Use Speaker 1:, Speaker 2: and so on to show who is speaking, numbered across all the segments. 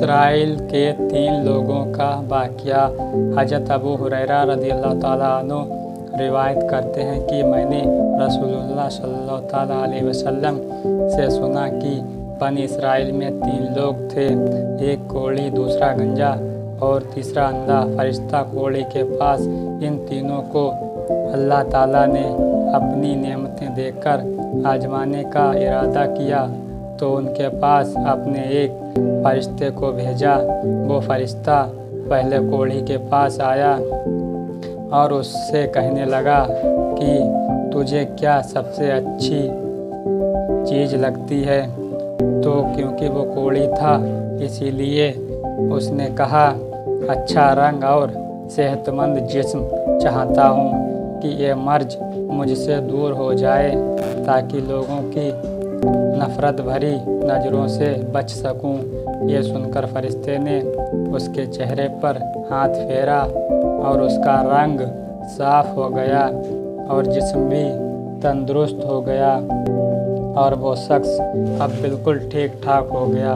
Speaker 1: Israel के 3 लोगों का वाक़या। हज़रत अबू हुरैरा रज़ियल्लाहु ताला अन्हु रिवायत करते हैं कि मैंने रसूलुल्लाह सल्लल्लाहु ताला अलैहि वसल्लम से सुना कि बनी इसराइल में 3 लोग थे, एक कोढ़ी, दूसरा गंजा और तीसरा अंधा। फरिश्ता कोढ़ी के पास इन तीनों को अल्लाह ताला ने अपनी नेमतें देकर आजमाने का इरादा किया तो उनके पास अपने एक फरिश्ते को भेजा। वो फरिश्ता पहले कोढ़ी के पास आया और उससे कहने लगा कि तुझे क्या सबसे अच्छी चीज़ लगती है। तो क्योंकि वो कोढ़ी था इसीलिए उसने कहा, अच्छा रंग और सेहतमंद जिस्म चाहता हूँ कि ये मर्ज मुझसे दूर हो जाए ताकि लोगों की नफ़रत भरी नज़रों से बच सकूं। ये सुनकर फरिश्ते ने उसके चेहरे पर हाथ फेरा और उसका रंग साफ हो गया और जिस्म भी तंदुरुस्त हो गया और वो शख्स अब बिल्कुल ठीक ठाक हो गया।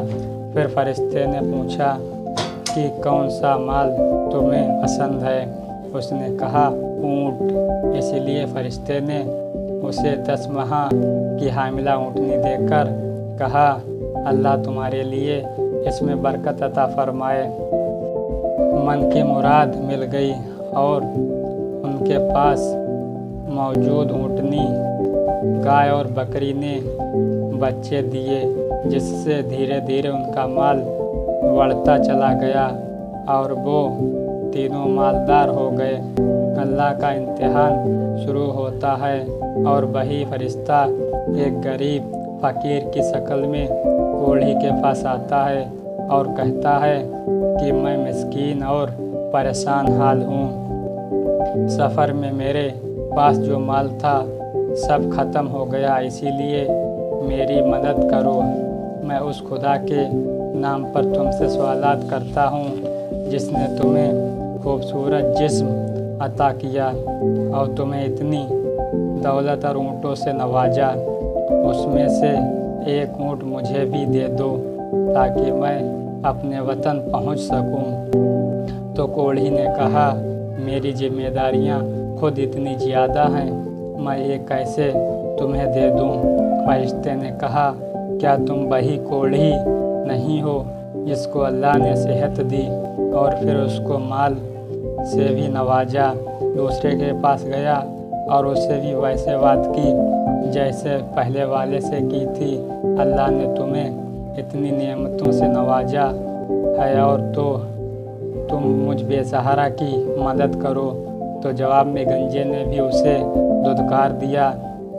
Speaker 1: फिर फरिश्ते ने पूछा कि कौन सा माल तुम्हें पसंद है। उसने कहा, ऊँट। इसलिए फरिश्ते ने उसे 10 माह की हामिला ऊँटनी देकर कहा, अल्लाह तुम्हारे लिए इसमें बरकत अता फरमाए। मन की मुराद मिल गई और उनके पास मौजूद ऊँटनी, गाय और बकरी ने बच्चे दिए, जिससे धीरे धीरे उनका माल बढ़ता चला गया और वो तीनों मालदार हो गए। अल्लाह का इम्तिहान शुरू होता है और वही फरिश्ता एक गरीब फ़कीर की शक्ल में कोढ़ी के पास आता है और कहता है कि मैं मिस्कीन और परेशान हाल हूँ। सफ़र में मेरे पास जो माल था सब ख़त्म हो गया, इसीलिए मेरी मदद करो। मैं उस खुदा के नाम पर तुमसे सवालात करता हूँ जिसने तुम्हें खूबसूरत जिस्म अता किया और तुम्हें इतनी दौलत और ऊँटों से नवाजा। उसमें से एक ऊँट मुझे भी दे दो ताकि मैं अपने वतन पहुँच सकूँ। तो कोढ़ी ने कहा, मेरी जिम्मेदारियाँ खुद इतनी ज़्यादा हैं, मैं ये कैसे तुम्हें दे दूँ। फरिश्ते ने कहा, क्या तुम वही कोढ़ी नहीं हो जिसको अल्लाह ने सेहत दी और फिर उसको माल से भी नवाजा। दूसरे के पास गया और उससे भी वैसे बात की जैसे पहले वाले से की थी। अल्लाह ने तुम्हें इतनी नेमतों से नवाजा है और तो तुम मुझ बेसहारा की मदद करो। तो जवाब में गंजे ने भी उसे दुत्कार दिया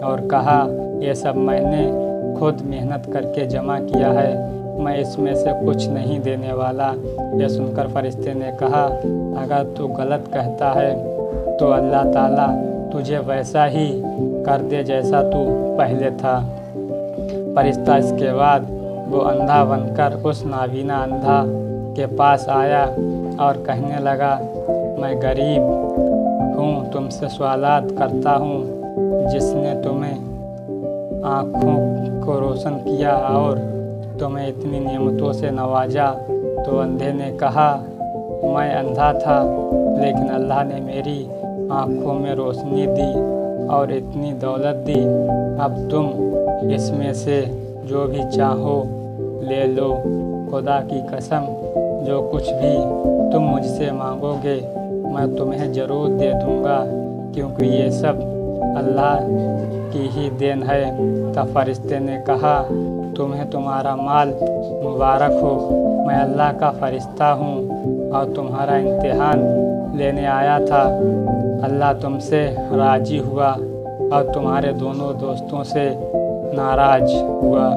Speaker 1: और कहा, ये सब मैंने खुद मेहनत करके जमा किया है, मैं इसमें से कुछ नहीं देने वाला। यह सुनकर फरिश्ते ने कहा, अगर तू गलत कहता है तो अल्लाह ताला तुझे वैसा ही कर दे जैसा तू पहले था। फरिश्ता इसके बाद वो अंधा बनकर उस नाबीना अंधा के पास आया और कहने लगा, मैं गरीब हूँ, तुमसे सवालात करता हूँ जिसने तुम्हें आँखों को रोशन किया और तुम्हें इतनी नेमतों से नवाजा। तो अंधे ने कहा, मैं अंधा था लेकिन अल्लाह ने मेरी आँखों में रोशनी दी और इतनी दौलत दी। अब तुम इसमें से जो भी चाहो ले लो। खुदा की कसम, जो कुछ भी तुम मुझसे मांगोगे मैं तुम्हें ज़रूर दे दूँगा, क्योंकि ये सब अल्लाह की ही देन है। तब फरिश्ते ने कहा, तुम्हें तुम्हारा माल मुबारक हो। मैं अल्लाह का फरिश्ता हूँ और तुम्हारा इम्तिहान लेने आया था। अल्लाह तुमसे राज़ी हुआ और तुम्हारे दोनों दोस्तों से नाराज़ हुआ।